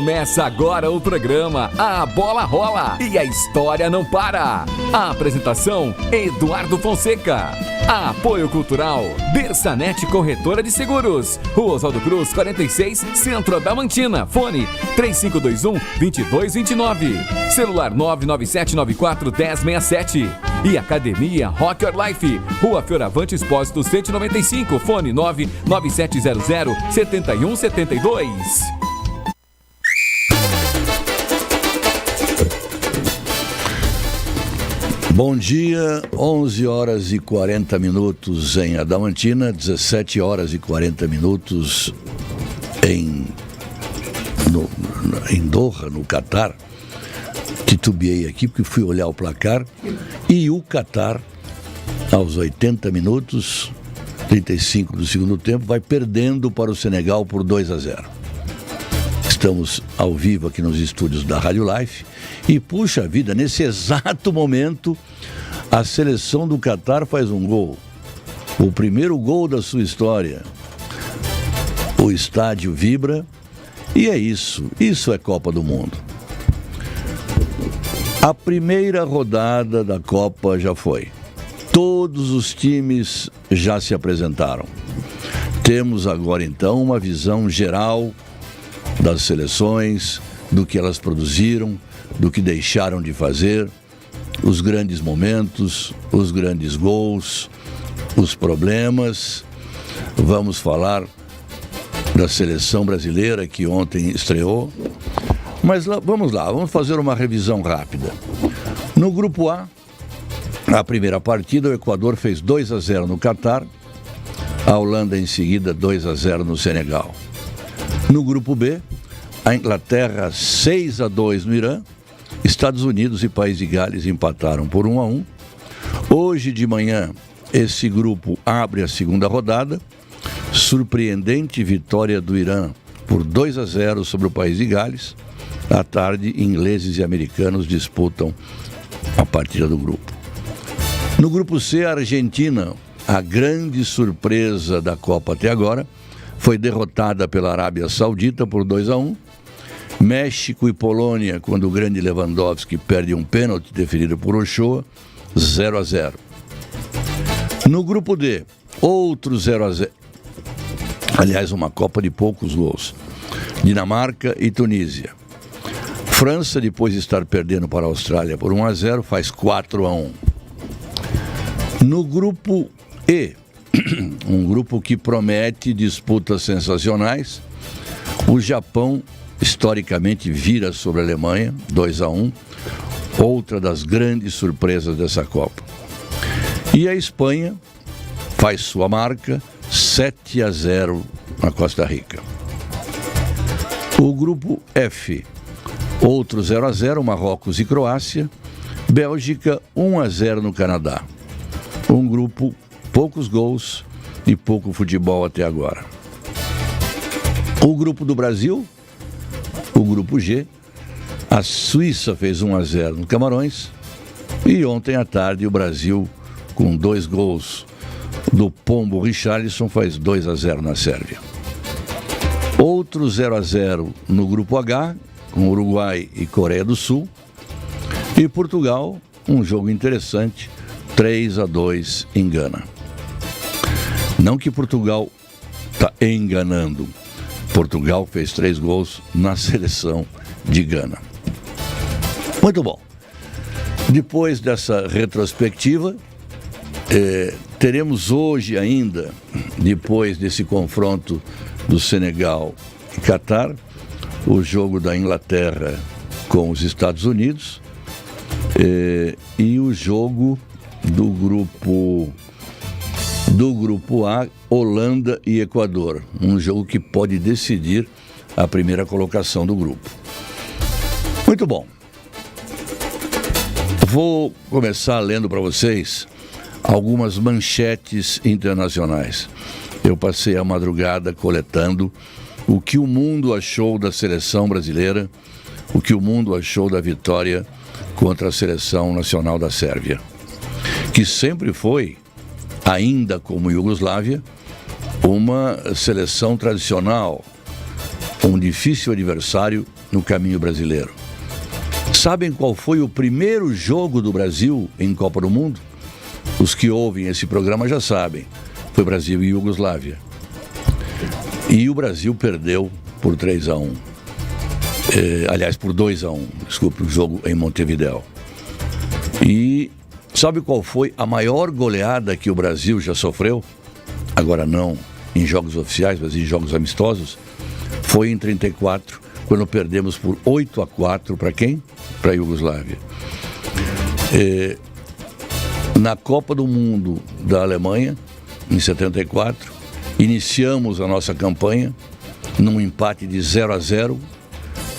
Começa agora o programa A Bola Rola e a história não para. A apresentação, Eduardo Fonseca. Apoio Cultural, Bersanet Corretora de Seguros. Rua Oswaldo Cruz, 46, Centro Adamantina. Fone 3521-2229. Celular 99794-1067. E Academia Rock Your Life. Rua Fioravante Expósito 195. Fone 99700-7172. Bom dia, 11 horas e 40 minutos em Adamantina, 17 horas e 40 minutos em Doha, no Catar. Titubeei aqui porque fui olhar o placar e o Catar, aos 80 minutos, 35 do segundo tempo, vai perdendo para o Senegal por 2-0. Estamos ao vivo aqui nos estúdios da Rádio Life e, puxa vida, nesse exato momento, a seleção do Catar faz um gol. O primeiro gol da sua história. O estádio vibra e é isso. Isso é Copa do Mundo. A primeira rodada da Copa já foi. Todos os times já se apresentaram. Temos agora, então, uma visão geral das seleções, do que elas produziram, do que deixaram de fazer, os grandes momentos, os grandes gols, os problemas. Vamos falar da seleção brasileira que ontem estreou. Mas vamos lá, vamos fazer uma revisão rápida. No grupo A, a primeira partida, o Equador fez 2-0 no Catar, a Holanda em seguida 2-0 no Senegal. No grupo B, a Inglaterra 6-2 no Irã, Estados Unidos e País de Gales empataram por 1-1. Hoje de manhã, esse grupo abre a segunda rodada. Surpreendente vitória do Irã por 2-0 sobre o País de Gales. À tarde, ingleses e americanos disputam a partida do grupo. No grupo C, a Argentina, a grande surpresa da Copa até agora, foi derrotada pela Arábia Saudita por 2-1. México e Polônia, quando o grande Lewandowski perde um pênalti definido por Ochoa, 0-0. No grupo D, outro 0-0. Aliás, uma Copa de poucos gols. Dinamarca e Tunísia. França, depois de estar perdendo para a Austrália por 1-0, faz 4-1. No grupo E, um grupo que promete disputas sensacionais, o Japão historicamente vira sobre a Alemanha, 2-1, outra das grandes surpresas dessa Copa. E a Espanha faz sua marca, 7-0 na Costa Rica. O grupo F, outro 0-0, Marrocos e Croácia, Bélgica 1-0 no Canadá. Um grupo, poucos gols e pouco futebol até agora. O grupo do Brasil, o grupo G, a Suíça fez 1-0 no Camarões e ontem à tarde o Brasil, com 2 gols do Pombo Richarlison, faz 2-0 na Sérvia. Outro 0-0 no grupo H, com Uruguai e Coreia do Sul. E Portugal, um jogo interessante, 3-2 em Gana. Não que Portugal está enganando. Portugal fez 3 gols na seleção de Gana. Muito bom. Depois dessa retrospectiva, teremos hoje ainda, depois desse confronto do Senegal e Catar, o jogo da Inglaterra com os Estados Unidos e o jogo do grupo A, Holanda e Equador. Um jogo que pode decidir a primeira colocação do grupo. Muito bom. Vou começar lendo para vocês algumas manchetes internacionais. Eu passei a madrugada coletando o que o mundo achou da seleção brasileira, o que o mundo achou da vitória contra a seleção nacional da Sérvia, que sempre foi, ainda como Iugoslávia, uma seleção tradicional, um difícil adversário no caminho brasileiro. Sabem qual foi o primeiro jogo do Brasil em Copa do Mundo? Os que ouvem esse programa já sabem. Foi Brasil e Iugoslávia. E o Brasil perdeu por 3-1. Aliás, por 2-1. Desculpe, o jogo em Montevidéu. E sabe qual foi a maior goleada que o Brasil já sofreu? Agora não em jogos oficiais, mas em jogos amistosos. Foi em 34, quando perdemos por 8-4 para quem? Para a Iugoslávia. Na Copa do Mundo da Alemanha, em 74, iniciamos a nossa campanha num empate de 0-0,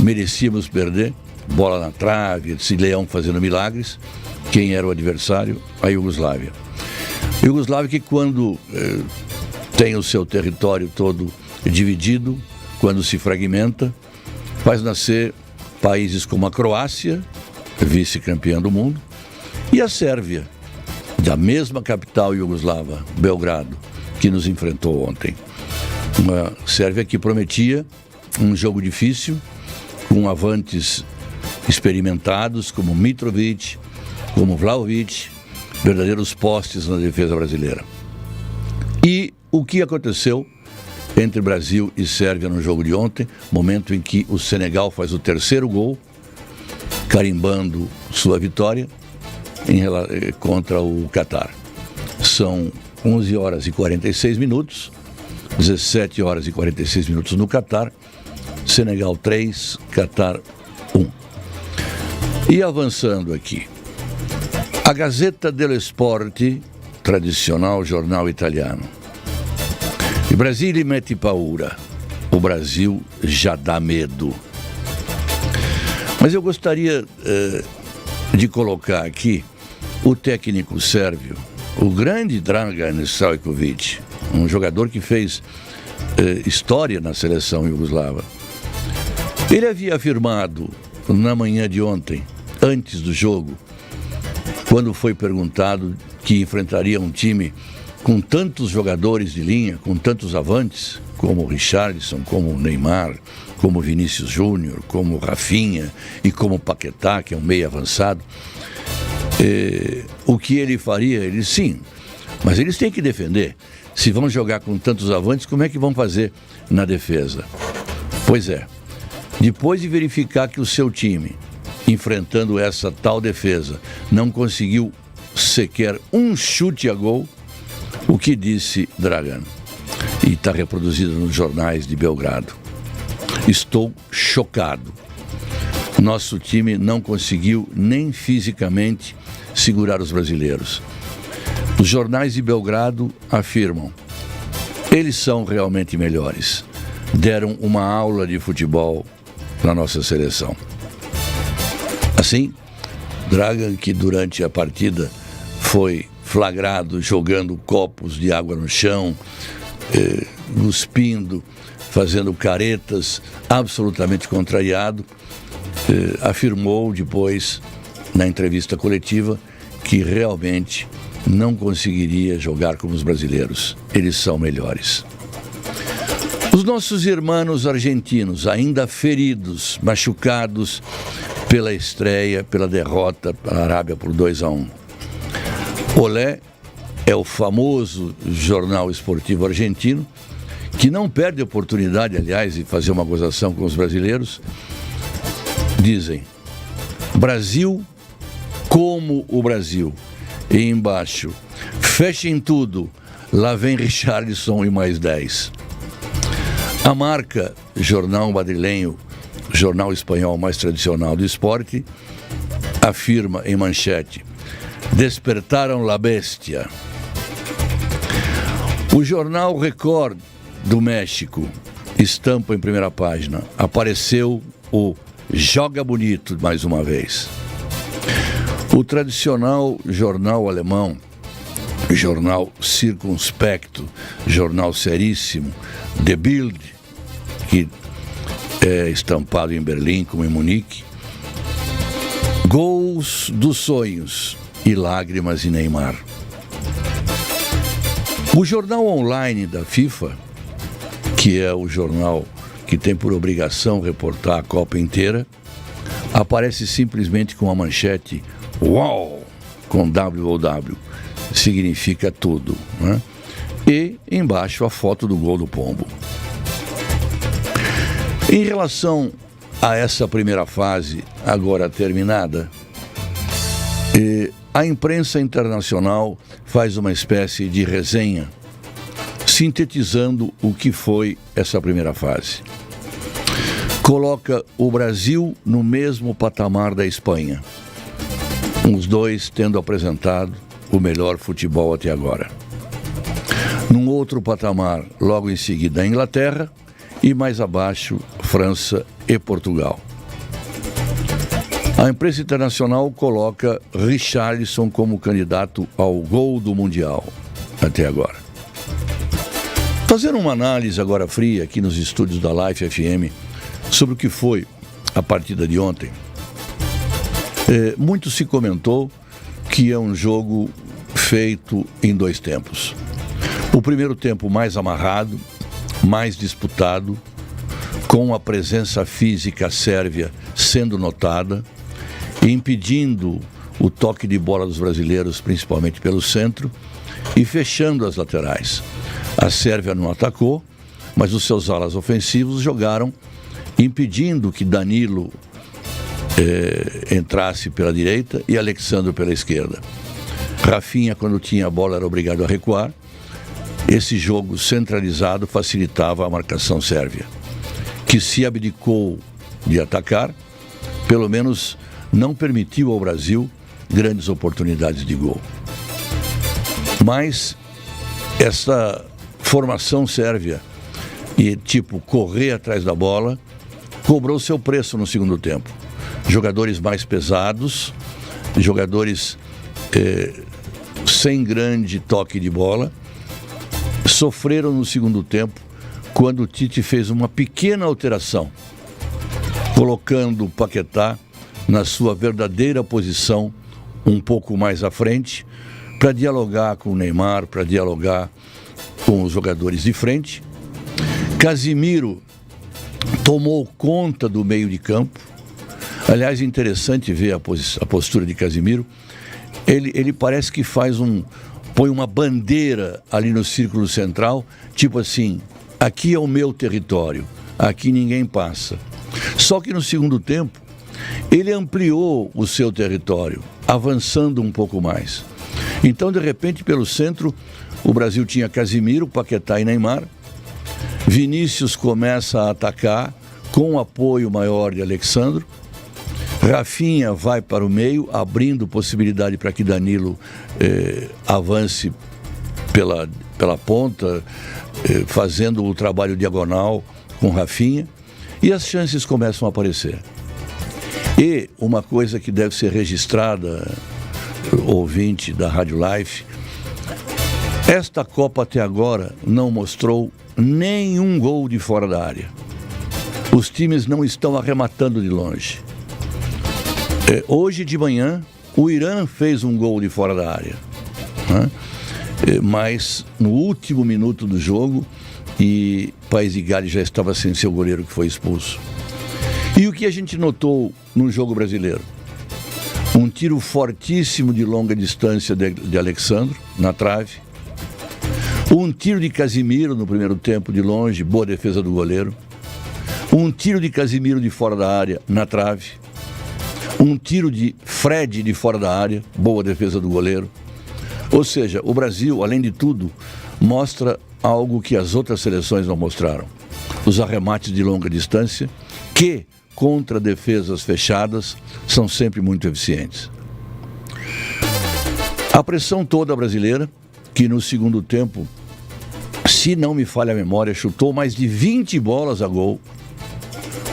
merecíamos perder, bola na trave, esse leão fazendo milagres. Quem era o adversário? A Iugoslávia. Iugoslávia que quando tem o seu território todo dividido, quando se fragmenta, faz nascer países como a Croácia, vice-campeã do mundo, e a Sérvia, da mesma capital iugoslava, Belgrado, que nos enfrentou ontem. Uma Sérvia que prometia um jogo difícil, com avantes experimentados como Mitrovic, como Vlahovic, verdadeiros postes na defesa brasileira. E o que aconteceu entre Brasil e Sérvia no jogo de ontem, momento em que o Senegal faz o terceiro gol, carimbando sua vitória contra o Catar. São 11 horas e 46 minutos, 17 horas e 46 minutos no Catar, Senegal 3, Catar 1. E avançando aqui, a Gazzetta dello Sport, tradicional jornal italiano. E Brasile mette paura. O Brasil já dá medo. Mas eu gostaria de colocar aqui o técnico sérvio, o grande Dragan Stojkovic, um jogador que fez história na seleção iugoslava. Ele havia afirmado na manhã de ontem, antes do jogo, quando foi perguntado que enfrentaria um time com tantos jogadores de linha, com tantos avantes, como o Richarlison, como o Neymar, como o Vinícius Júnior, como o Rafinha e como o Paquetá, que é um meio avançado, o que ele faria? Ele sim, mas eles têm que defender. Se vão jogar com tantos avantes, como é que vão fazer na defesa? Pois é, depois de verificar que o seu time, enfrentando essa tal defesa, não conseguiu sequer um chute a gol, o que disse Dragan? E está reproduzido nos jornais de Belgrado. Estou chocado. Nosso time não conseguiu nem fisicamente segurar os brasileiros. Os jornais de Belgrado afirmam: eles são realmente melhores. Deram uma aula de futebol na nossa seleção. Assim, Dragan, que durante a partida foi flagrado jogando copos de água no chão, cuspindo, fazendo caretas, absolutamente contrariado, afirmou depois, na entrevista coletiva, que realmente não conseguiria jogar como os brasileiros. Eles são melhores. Os nossos irmãos argentinos, ainda feridos, machucados pela estreia, pela derrota para a Arábia por 2-1. Olé é o famoso jornal esportivo argentino, que não perde a oportunidade, aliás, de fazer uma gozação com os brasileiros. Dizem: Brasil como o Brasil. E embaixo: fechem tudo, lá vem Richarlison e mais 10. A Marca, jornal madrilenho, jornal espanhol mais tradicional do esporte, afirma em manchete: despertaram la bestia. O jornal Record do México estampa em primeira página: apareceu o Joga Bonito mais uma vez. O tradicional jornal alemão, jornal circunspecto, jornal seríssimo, The Bild, que é estampado em Berlim como em Munique, gols dos sonhos e lágrimas em Neymar. O jornal online da FIFA, que é o jornal que tem por obrigação reportar a Copa inteira, aparece simplesmente com a manchete "Uau!" com WOW, significa tudo, né? E embaixo a foto do gol do Pombo. Em relação a essa primeira fase, agora terminada, a imprensa internacional faz uma espécie de resenha, sintetizando o que foi essa primeira fase. Coloca o Brasil no mesmo patamar da Espanha, os dois tendo apresentado o melhor futebol até agora. Num outro patamar, logo em seguida, a Inglaterra e mais abaixo, França e Portugal. A imprensa internacional coloca Richarlison como candidato ao gol do Mundial até agora. Fazendo uma análise agora fria aqui nos estúdios da Life FM sobre o que foi a partida de ontem, muito se comentou que é um jogo feito em dois tempos. O primeiro tempo mais amarrado, mais disputado, com a presença física sérvia sendo notada, impedindo o toque de bola dos brasileiros, principalmente pelo centro, e fechando as laterais. A Sérvia não atacou, mas os seus alas ofensivos jogaram, impedindo que Danilo entrasse pela direita e Alexandro pela esquerda. Rafinha, quando tinha a bola, era obrigado a recuar. Esse jogo centralizado facilitava a marcação sérvia, que se abdicou de atacar, pelo menos não permitiu ao Brasil grandes oportunidades de gol. Mas essa formação sérvia e tipo correr atrás da bola cobrou seu preço no segundo tempo. Jogadores mais pesados, jogadores sem grande toque de bola, sofreram no segundo tempo quando o Tite fez uma pequena alteração, colocando o Paquetá na sua verdadeira posição um pouco mais à frente, para dialogar com o Neymar, para dialogar com os jogadores de frente. Casimiro tomou conta do meio de campo. Aliás, é interessante ver a postura de Casimiro. Ele parece que põe uma bandeira ali no círculo central, tipo assim, aqui é o meu território, aqui ninguém passa. Só que no segundo tempo, ele ampliou o seu território, avançando um pouco mais. Então, de repente, pelo centro, o Brasil tinha Casimiro, Paquetá e Neymar. Vinícius começa a atacar com o apoio maior de Alexandro. Rafinha vai para o meio, abrindo possibilidade para que Danilo avance pela ponta, fazendo o trabalho diagonal com Rafinha. E as chances começam a aparecer. E uma coisa que deve ser registrada, ouvinte da Rádio Life, esta Copa até agora não mostrou nenhum gol de fora da área. Os times não estão arrematando de longe. Hoje de manhã, o Irã fez um gol de fora da área, né? Mas no último minuto do jogo, e País de Gales já estava sem seu goleiro, que foi expulso. E o que a gente notou no jogo brasileiro? Um tiro fortíssimo de longa distância de Alexandro, na trave. Um tiro de Casimiro no primeiro tempo, de longe, boa defesa do goleiro. Um tiro de Casimiro de fora da área, na trave. Um tiro de Fred de fora da área, boa defesa do goleiro. Ou seja, o Brasil, além de tudo, mostra algo que as outras seleções não mostraram. Os arremates de longa distância, que, contra defesas fechadas, são sempre muito eficientes. A pressão toda brasileira, que no segundo tempo, se não me falha a memória, chutou mais de 20 bolas a gol.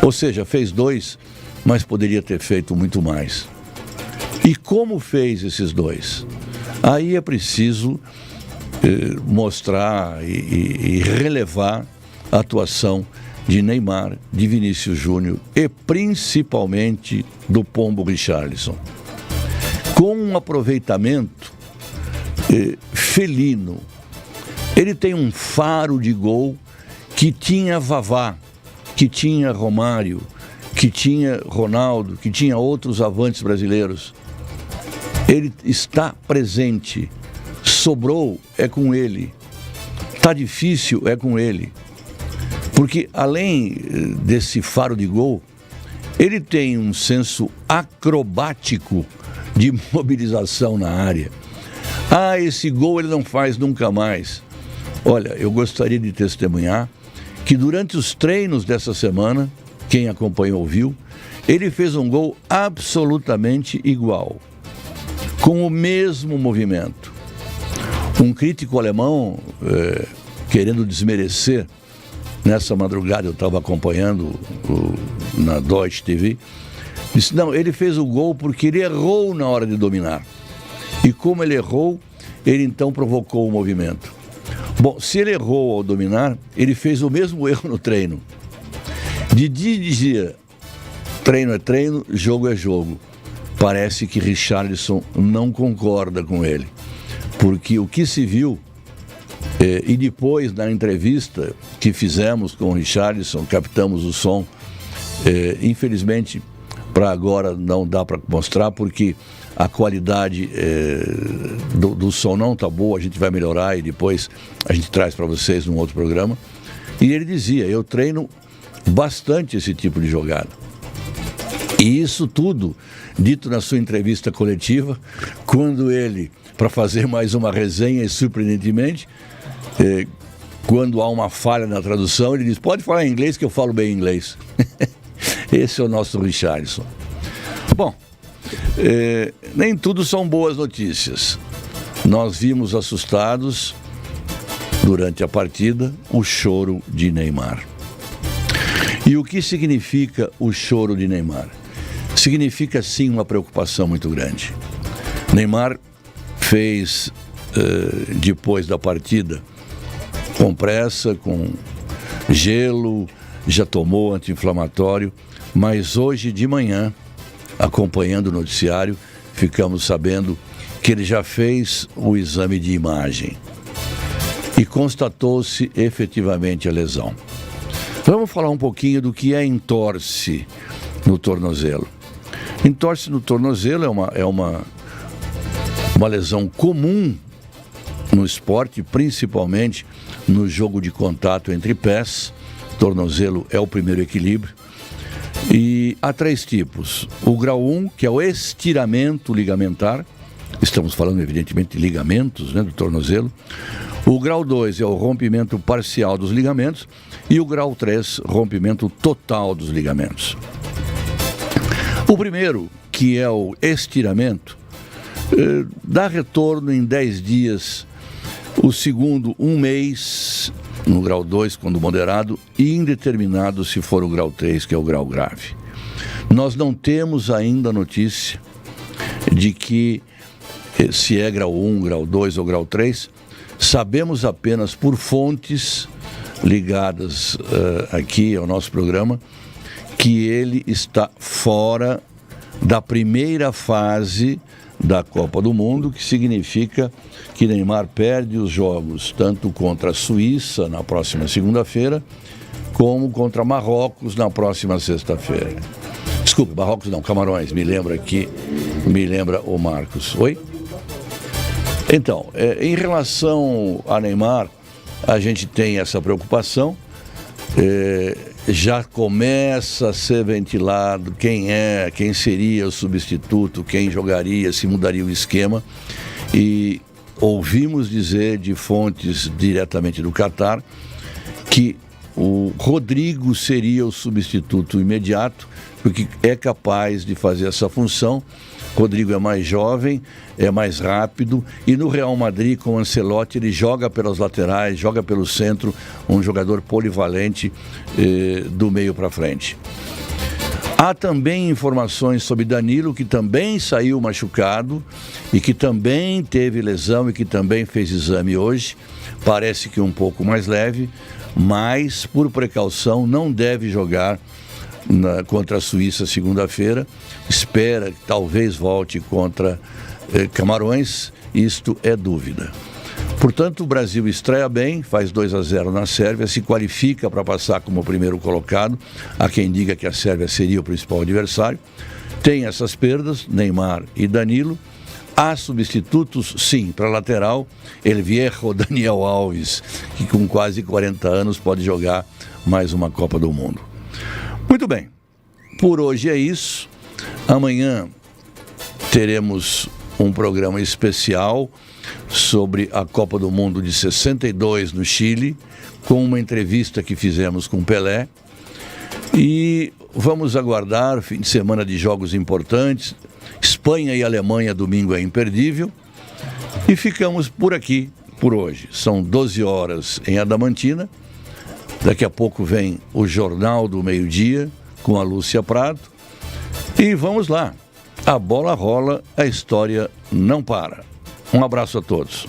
Ou seja, fez 2, mas poderia ter feito muito mais. E como fez esses 2? Aí é preciso mostrar e relevar a atuação de Neymar, de Vinícius Júnior e principalmente do Pombo Richarlison. Com um aproveitamento felino. Ele tem um faro de gol que tinha Vavá que tinha Romário, que tinha Ronaldo, que tinha outros avantes brasileiros. Ele está presente. Sobrou, é com ele. Tá difícil, é com ele. Porque além desse faro de gol, ele tem um senso acrobático de mobilização na área. Ah, esse gol ele não faz nunca mais. Olha, eu gostaria de testemunhar que durante os treinos dessa semana, quem acompanhou viu, ele fez um gol absolutamente igual, com o mesmo movimento. Um crítico alemão, querendo desmerecer, nessa madrugada eu estava acompanhando na Deutsche TV, disse, não, ele fez o gol porque ele errou na hora de dominar. E como ele errou, ele então provocou o movimento. Bom, se ele errou ao dominar, ele fez o mesmo erro no treino. De dia, treino é treino, jogo é jogo. Parece que Richarlison não concorda com ele. Porque o que se viu, e depois na entrevista que fizemos com o Richarlison, captamos o som, infelizmente, para agora não dá para mostrar, porque a qualidade do som não está boa, a gente vai melhorar e depois a gente traz para vocês num outro programa. E ele dizia, eu treino bastante esse tipo de jogada. E isso tudo dito na sua entrevista coletiva, quando ele, para fazer mais uma resenha e surpreendentemente, quando há uma falha na tradução, ele diz, pode falar em inglês que eu falo bem inglês. Esse é o nosso Richarlison. Bom, nem tudo são boas notícias. Nós vimos assustados, durante a partida, o choro de Neymar. E o que significa o choro de Neymar? Significa sim uma preocupação muito grande. Neymar fez, depois da partida, compressa, com gelo, já tomou anti-inflamatório, mas hoje de manhã, acompanhando o noticiário, ficamos sabendo que ele já fez o exame de imagem e constatou-se efetivamente a lesão. Vamos falar um pouquinho do que é entorse no tornozelo. Entorse no tornozelo é uma lesão comum no esporte, principalmente no jogo de contato entre pés. Tornozelo é o primeiro equilíbrio. E há 3 tipos. O grau 1, que é o estiramento ligamentar. Estamos falando, evidentemente, de ligamentos, né, do tornozelo. O grau 2 é o rompimento parcial dos ligamentos. E o grau 3, rompimento total dos ligamentos. O primeiro, que é o estiramento, dá retorno em 10 dias. O segundo, 1 mês, no grau 2, quando moderado, e indeterminado se for o grau 3, que é o grau grave. Nós não temos ainda notícia de que se é grau 1, grau 2 ou grau 3, sabemos apenas por fontes ligadas aqui ao nosso programa, que ele está fora da primeira fase da Copa do Mundo, que significa que Neymar perde os jogos tanto contra a Suíça na próxima segunda-feira, como contra Marrocos na próxima sexta-feira. Desculpe, Marrocos não, Camarões, me lembra o Marcos. Oi? Então, em relação a Neymar, a gente tem essa preocupação, já começa a ser ventilado quem seria o substituto, quem jogaria, se mudaria o esquema, e ouvimos dizer de fontes diretamente do Catar que o Rodrigo seria o substituto imediato, porque é capaz de fazer essa função. Rodrigo é mais jovem, é mais rápido, e no Real Madrid, com o Ancelotti, ele joga pelas laterais, joga pelo centro, um jogador polivalente do meio para frente. Há também informações sobre Danilo, que também saiu machucado e que também teve lesão e que também fez exame hoje. Parece que um pouco mais leve, mas por precaução não deve jogar contra a Suíça segunda-feira. Espera que talvez volte contra Camarões, isto é dúvida. Portanto, o Brasil estreia bem, faz 2-0 na Sérvia, se qualifica para passar como primeiro colocado. Há quem diga que a Sérvia seria o principal adversário. Tem essas perdas, Neymar e Danilo. Há substitutos, sim, para lateral, El Viejo Daniel Alves, que com quase 40 anos pode jogar mais uma Copa do Mundo. Muito bem, por hoje é isso. Amanhã teremos um programa especial sobre a Copa do Mundo de 62 no Chile, com uma entrevista que fizemos com Pelé. E vamos aguardar fim de semana de jogos importantes. Espanha e Alemanha, domingo é imperdível. E ficamos por aqui por hoje. São 12 horas em Adamantina. Daqui a pouco vem o Jornal do Meio-Dia com a Lúcia Prado. E vamos lá. A bola rola, a história não para. Um abraço a todos.